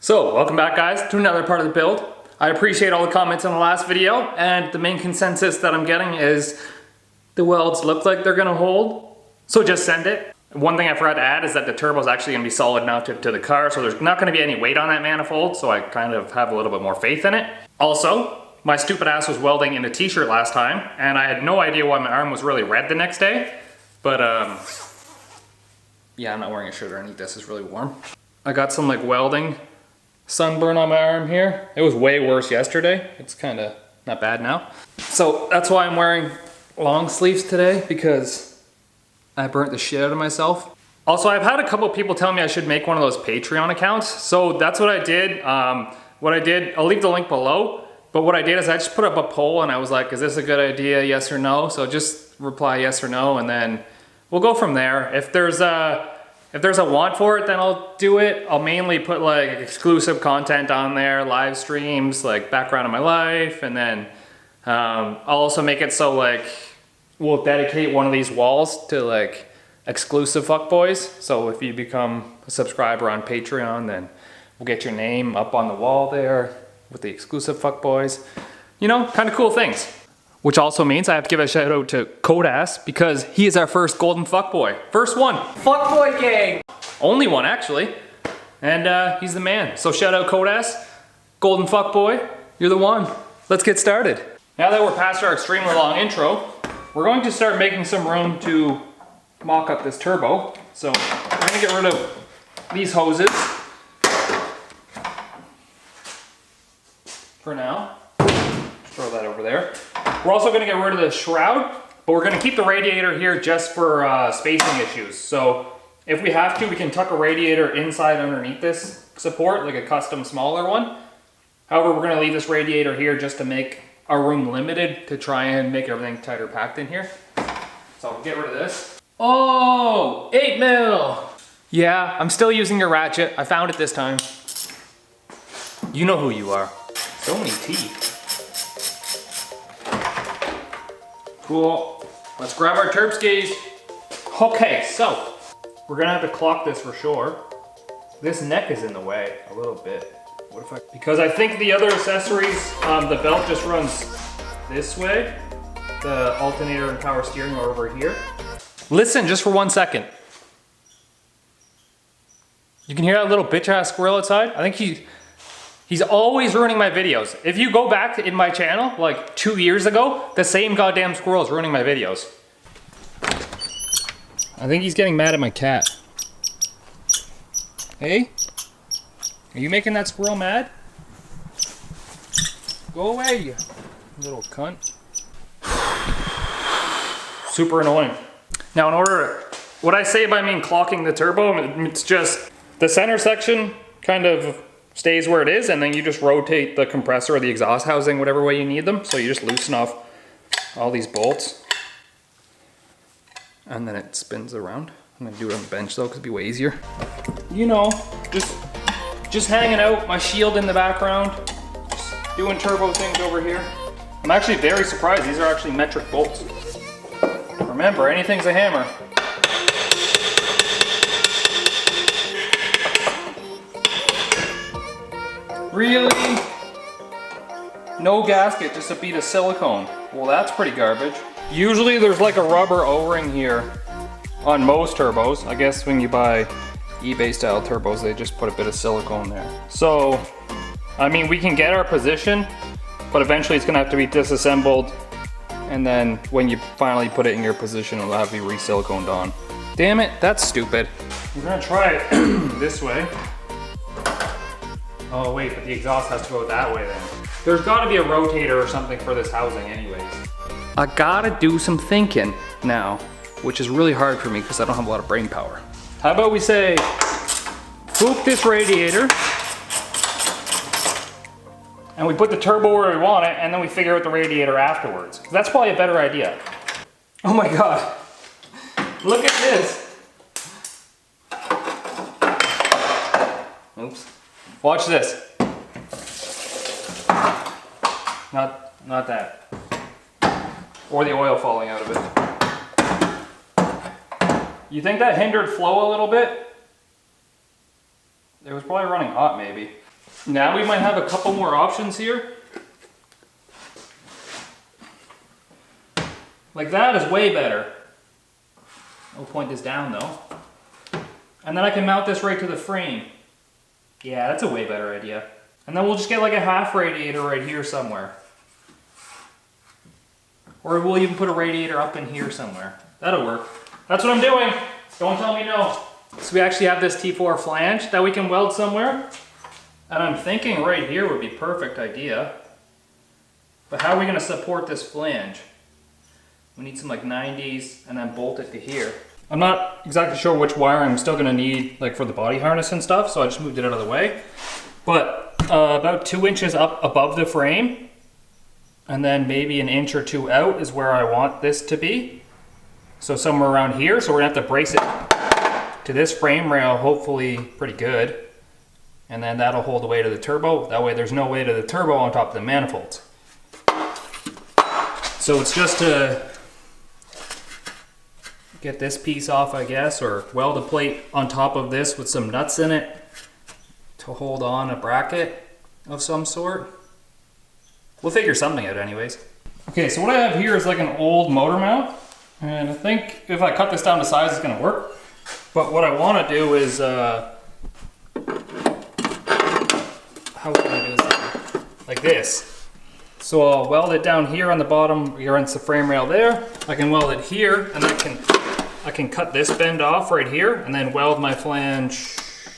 So, welcome back guys to another part of the build. I appreciate all the comments on the last video, and the main consensus that I'm getting is the welds look like they're gonna hold, so just send it. One thing I forgot to add is that the turbo is actually gonna be solid now to the car, so there's not gonna be any weight on that manifold, so I kind of have a little bit more faith in it. Also, my stupid ass was welding in a t-shirt last time, and I had no idea why my arm was really red the next day, but yeah, I'm not wearing a shirt underneath this, it's really warm. I got some like welding sunburn on my arm here. It was way worse yesterday. It's kind of not bad now. So that's why I'm wearing long sleeves today, because I burnt the shit out of myself. Also, I've had a couple of people tell me I should make one of those Patreon accounts. So that's what I did. I'll leave the link below. But what I did is I just put up a poll and I was like, is this a good idea, yes or no? So just reply yes or no, and then we'll go from there. If there's a want for it, then I'll do it. I'll mainly put like exclusive content on there, live streams, like background of my life, and then I'll also make it so like we'll dedicate one of these walls to like exclusive fuckboys. So if you become a subscriber on Patreon, then we'll get your name up on the wall there with the exclusive fuckboys. You know, kind of cool things. Which also means I have to give a shout out to Kodas, because he is our first golden fuckboy. First one. Fuckboy gang. Only one actually. And he's the man. So shout out Kodas. Golden fuckboy. You're the one. Let's get started. Now that we're past our extremely long intro, we're going to start making some room to mock up this turbo. So we're gonna get rid of these hoses for now. Throw that over there. We're also going to get rid of the shroud, but we're going to keep the radiator here just for spacing issues. So if we have to, we can tuck a radiator inside underneath this support, like a custom smaller one. However, we're going to leave this radiator here just to make our room limited, to try and make everything tighter packed in here. So I'll get rid of this. Oh, 8 mil. Yeah, I'm still using your ratchet. I found it this time. You know who you are. So many teeth. Cool. Let's grab our turp skis. Okay, so we're gonna have to clock this for sure. This neck is in the way a little bit. What if because I think the other accessories, the belt just runs this way. The alternator and power steering are over here. Listen, just for 1 second. You can hear that little bitch ass squirrel outside? I think he's always ruining my videos. If you go back in my channel, like 2 years ago, the same goddamn squirrel is ruining my videos. I think he's getting mad at my cat. Hey? Are you making that squirrel mad? Go away, you little cunt. Super annoying. Now what I say by mean clocking the turbo, it's just the center section kind of stays where it is, and then you just rotate the compressor or the exhaust housing whatever way you need them. So you just loosen off all these bolts and then it spins around. I'm gonna do it on the bench though, because it'd be way easier. You know, just hanging out, my shield in the background, just doing turbo things over here. I'm actually very surprised these are actually metric bolts. Remember, anything's a hammer. Really? No gasket, just a bead of silicone. Well, that's pretty garbage. Usually there's like a rubber O-ring here on most turbos. I guess when you buy eBay style turbos, they just put a bit of silicone there. So, I mean, we can get our position, but eventually it's gonna have to be disassembled. And then when you finally put it in your position, it'll have to be re-siliconed on. Damn it, that's stupid. We're gonna try it this way. Oh wait, but the exhaust has to go that way then. There's gotta be a rotator or something for this housing anyways. I gotta do some thinking now, which is really hard for me because I don't have a lot of brain power. How about we say, foop this radiator, and we put the turbo where we want it, and then we figure out the radiator afterwards. That's probably a better idea. Oh my God, look at this. Oops. Watch this. Not that. Or the oil falling out of it. You think that hindered flow a little bit? It was probably running hot maybe. Now we might have a couple more options here. Like that is way better. I'll point this down though. And then I can mount this right to the frame. Yeah, that's a way better idea. And then we'll just get like a half radiator right here somewhere. Or we'll even put a radiator up in here somewhere. That'll work. That's what I'm doing. Don't tell me no. So we actually have this T4 flange that we can weld somewhere. And I'm thinking right here would be perfect idea. But how are we gonna support this flange? We need some like 90s and then bolt it to here. I'm not exactly sure which wire I'm still gonna need like for the body harness and stuff, so I just moved it out of the way. But about 2 inches up above the frame, and then maybe an inch or two out is where I want this to be. So somewhere around here, so we're gonna have to brace it to this frame rail, hopefully pretty good. And then that'll hold the weight of the turbo. That way there's no weight of the turbo on top of the manifolds. So it's just to get this piece off, I guess, or weld a plate on top of this with some nuts in it to hold on a bracket of some sort. We'll figure something out anyways. Okay, so what I have here is like an old motor mount, and I think if I cut this down to size, it's gonna work. But what I wanna do is, how can I do this? Like this. So I'll weld it down here on the bottom against the frame rail there. I can weld it here, and I can cut this bend off right here, and then weld my flange.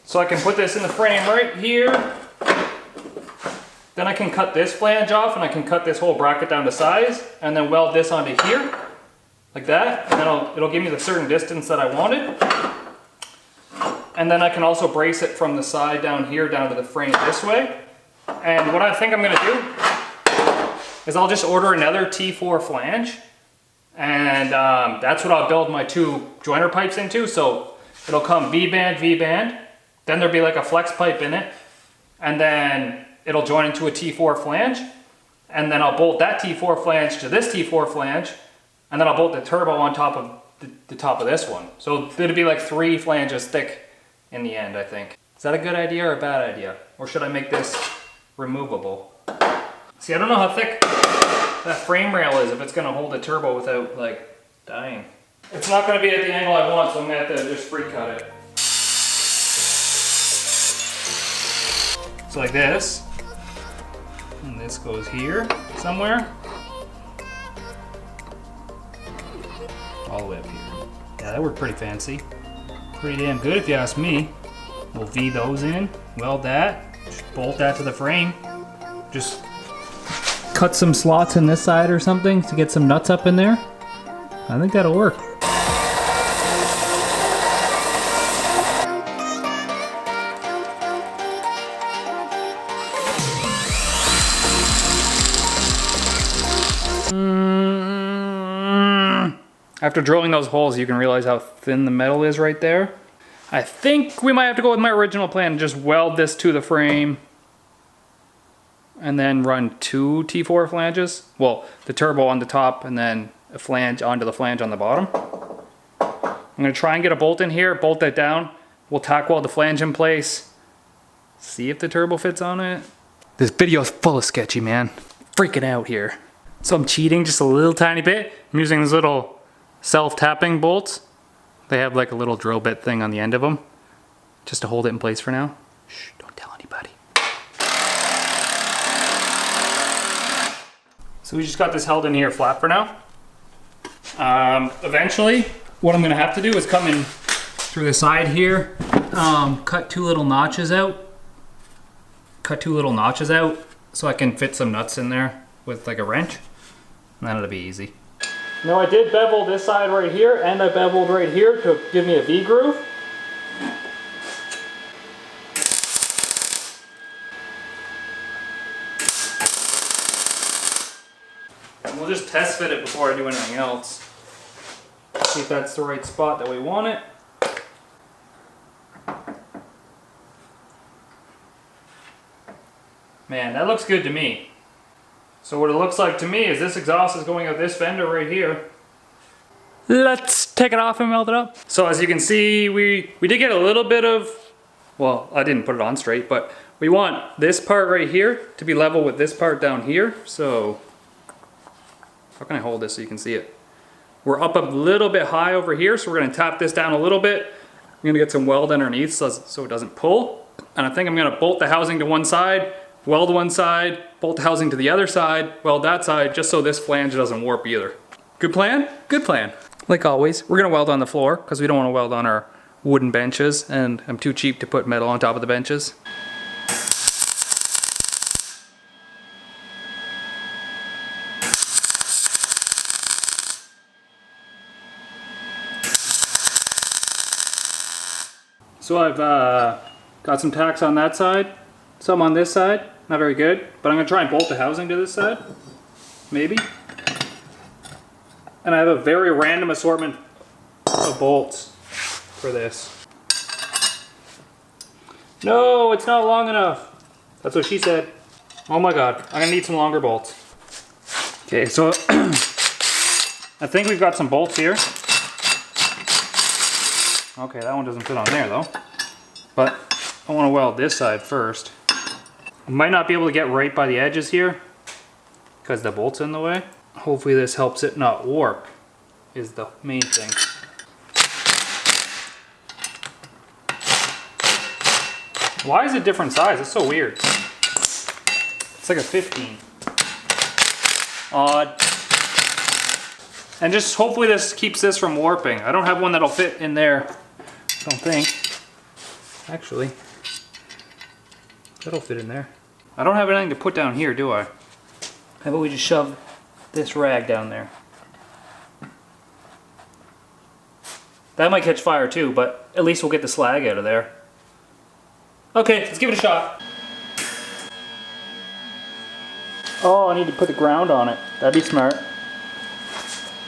So I can put this in the frame right here. Then I can cut this flange off, and I can cut this whole bracket down to size, and then weld this onto here, like that. And then it'll give me the certain distance that I wanted. And then I can also brace it from the side down here down to the frame this way. And what I think I'm gonna do is I'll just order another T4 flange, and that's what I'll build my 2 joiner pipes into. So it'll come V-band, V-band, then there'll be like a flex pipe in it, and then it'll join into a T4 flange, and then I'll bolt that T4 flange to this T4 flange, and then I'll bolt the turbo on top of the top of this one. So it'll be like 3 flanges thick in the end, I think. Is that a good idea or a bad idea? Or should I make this removable? See, I don't know how thick that frame rail is, if it's gonna hold the turbo without like dying. It's not gonna be at the angle I want, so I'm gonna have to just free cut it. So like this, and this goes here somewhere. All the way up here. Yeah, that worked pretty fancy. Pretty damn good if you ask me. We'll V those in, weld that, just bolt that to the frame. Just cut some slots in this side or something to get some nuts up in there. I think that'll work. After drilling those holes, you can realize how thin the metal is right there. I think we might have to go with my original plan and just weld this to the frame and then run 2 T4 flanges. Well, the turbo on the top and then a flange onto the flange on the bottom. I'm gonna try and get a bolt in here, bolt that down. We'll tack weld the flange in place. See if the turbo fits on it. This video is full of sketchy, man. Freaking out here. So I'm cheating just a little tiny bit. I'm using these little self-tapping bolts. They have like a little drill bit thing on the end of them, just to hold it in place for now. Shh, don't tell anybody. So we just got this held in here flat for now. Eventually, what I'm gonna have to do is come in through the side here, cut 2 little notches out. Cut 2 little notches out so I can fit some nuts in there with like a wrench, and then it'll be easy. Now I did bevel this side right here, and I beveled right here to give me a V groove. And we'll just test fit it before I do anything else. See if that's the right spot that we want it. Man, that looks good to me. So what it looks like to me is this exhaust is going out this fender right here. Let's take it off and weld it up. So as you can see, we did get a little bit of, well, I didn't put it on straight, but we want this part right here to be level with this part down here. So, how can I hold this so you can see it? We're up a little bit high over here, so we're gonna tap this down a little bit. I'm gonna get some weld underneath so it doesn't pull. And I think I'm gonna bolt the housing to one side, weld one side, bolt the housing to the other side, weld that side, just so this flange doesn't warp either. Good plan? Good plan. Like always, we're gonna weld on the floor because we don't wanna weld on our wooden benches, and I'm too cheap to put metal on top of the benches. So I've got some tacks on that side, some on this side, not very good, but I'm gonna try and bolt the housing to this side, maybe. And I have a very random assortment of bolts for this. No, it's not long enough. That's what she said. Oh my God, I'm gonna need some longer bolts. Okay, so I think we've got some bolts here. Okay, that one doesn't fit on there though. But I want to weld this side first. I might not be able to get right by the edges here because the bolt's in the way. Hopefully this helps it not warp is the main thing. Why is it different size? It's so weird. It's like a 15. Odd. And just hopefully this keeps this from warping. I don't have one that'll fit in there. I don't think. Actually, that'll fit in there. I don't have anything to put down here, do I? How about we just shove this rag down there? That might catch fire too, but at least we'll get the slag out of there. Okay, let's give it a shot. Oh, I need to put the ground on it. That'd be smart.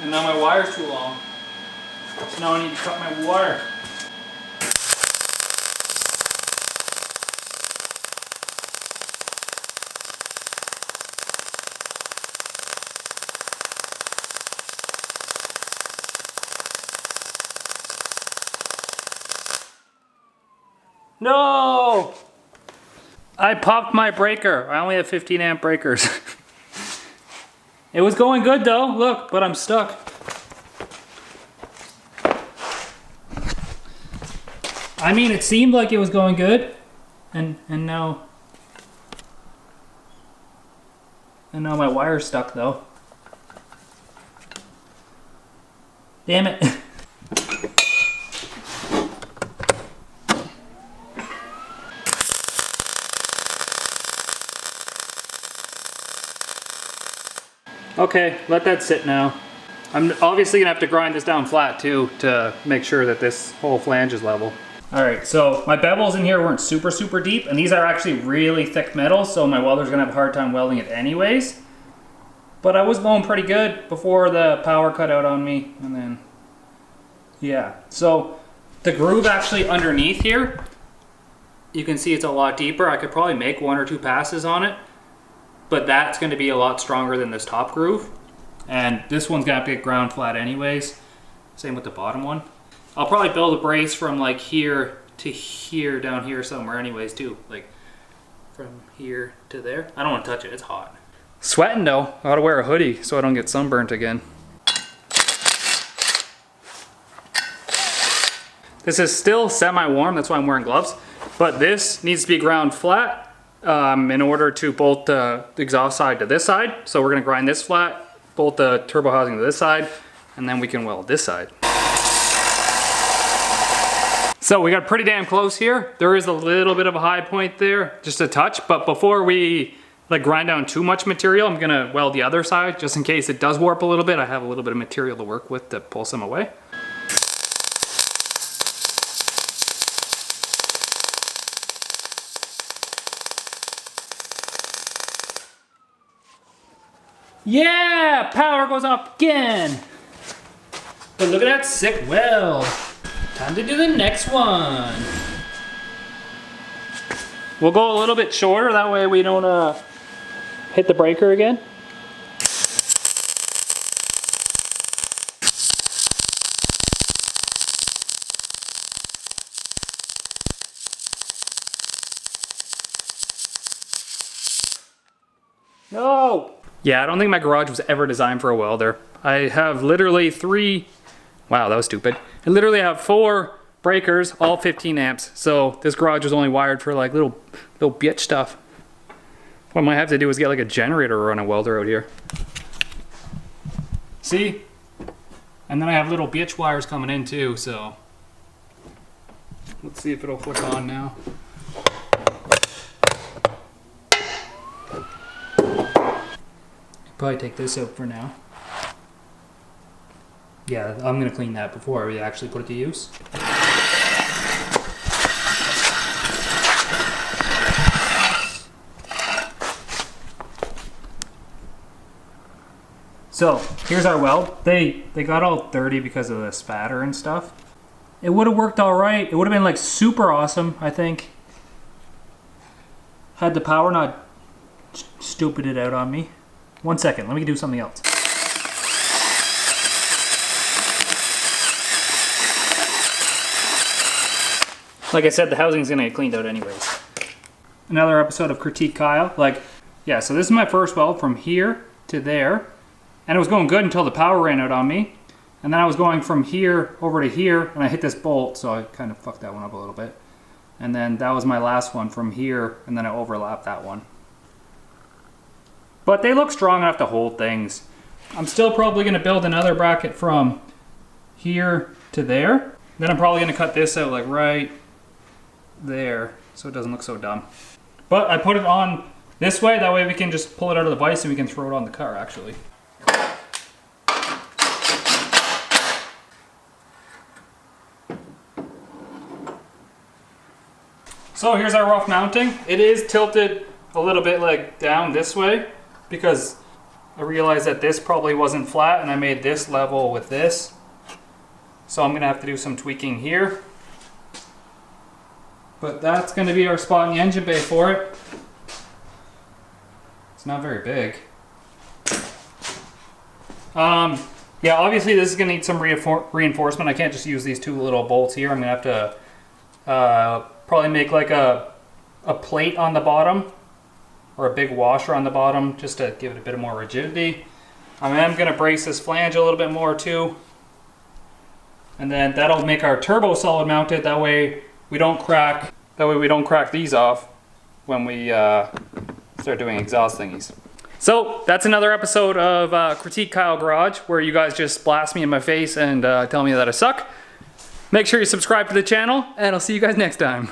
And now my wire's too long. So now I need to cut my wire. No! I popped my breaker. I only have 15 amp breakers. It was going good though, look, but I'm stuck. I mean, it seemed like it was going good, and now my wire's stuck though. Damn it. Okay, let that sit now. I'm obviously gonna have to grind this down flat too to make sure that this whole flange is level. All right, so my bevels in here weren't super deep, and these are actually really thick metal, so my welder's gonna have a hard time welding it anyways. But I was going pretty good before the power cut out on me, and then, yeah. So the groove actually underneath here, you can see it's a lot deeper. I could probably make 1 or 2 passes on it, but that's gonna be a lot stronger than this top groove. And this one's gonna have to get ground flat anyways. Same with the bottom one. I'll probably build a brace from like here to here, down here somewhere anyways too. Like from here to there. I don't wanna touch it, it's hot. Sweating though, I gotta wear a hoodie so I don't get sunburnt again. This is still semi-warm, that's why I'm wearing gloves. But this needs to be ground flat in order to bolt the exhaust side to this side. So we're gonna grind this flat, bolt the turbo housing to this side, and then we can weld this side. So we got pretty damn close here. There is a little bit of a high point there, just a touch, but before we like grind down too much material, I'm gonna weld the other side just in case it does warp a little bit. I have a little bit of material to work with to pull some away. Yeah, power goes up again. But look at that sick weld. Time to do the next one. We'll go a little bit shorter, that way we don't hit the breaker again. No! Yeah, I don't think my garage was ever designed for a welder. I have literally wow, that was stupid. I literally have 4 breakers, all 15 amps. So this garage was only wired for like little bitch stuff. What I might have to do is get like a generator or run a welder out here. See? And then I have little bitch wires coming in too, so. Let's see if it'll flick on now. Probably take this out for now. Yeah, I'm gonna clean that before we actually put it to use. So here's our weld. They got all dirty because of the spatter and stuff. It would have worked all right. It would have been like super awesome, I think. Had the power not stupid it out on me. 1 second, let me do something else. Like I said, the housing's gonna get cleaned out anyways. Another episode of Critique Kyle. Like, yeah, so this is my first weld from here to there. And it was going good until the power ran out on me. And then I was going from here over to here, and I hit this bolt, so I kind of fucked that one up a little bit. And then that was my last one from here, and then I overlapped that one. But they look strong enough to hold things. I'm still probably gonna build another bracket from here to there. Then I'm probably gonna cut this out like right there, so it doesn't look so dumb. But I put it on this way, that way we can just pull it out of the vise and we can throw it on the car actually. So here's our rough mounting. It is tilted a little bit like down this way because I realized that this probably wasn't flat and I made this level with this. So I'm gonna have to do some tweaking here. But that's gonna be our spot in the engine bay for it. It's not very big. Yeah, obviously this is gonna need some reinforcement. I can't just use these 2 little bolts here. I'm gonna have to probably make like a plate on the bottom or a big washer on the bottom just to give it a bit more rigidity. I am gonna brace this flange a little bit more too. And then that'll make our turbo solid mounted. That way we don't crack these off when we start doing exhaust thingies. So that's another episode of Critique Kyle Garage, where you guys just blast me in my face and tell me that I suck. Make sure you subscribe to the channel, and I'll see you guys next time.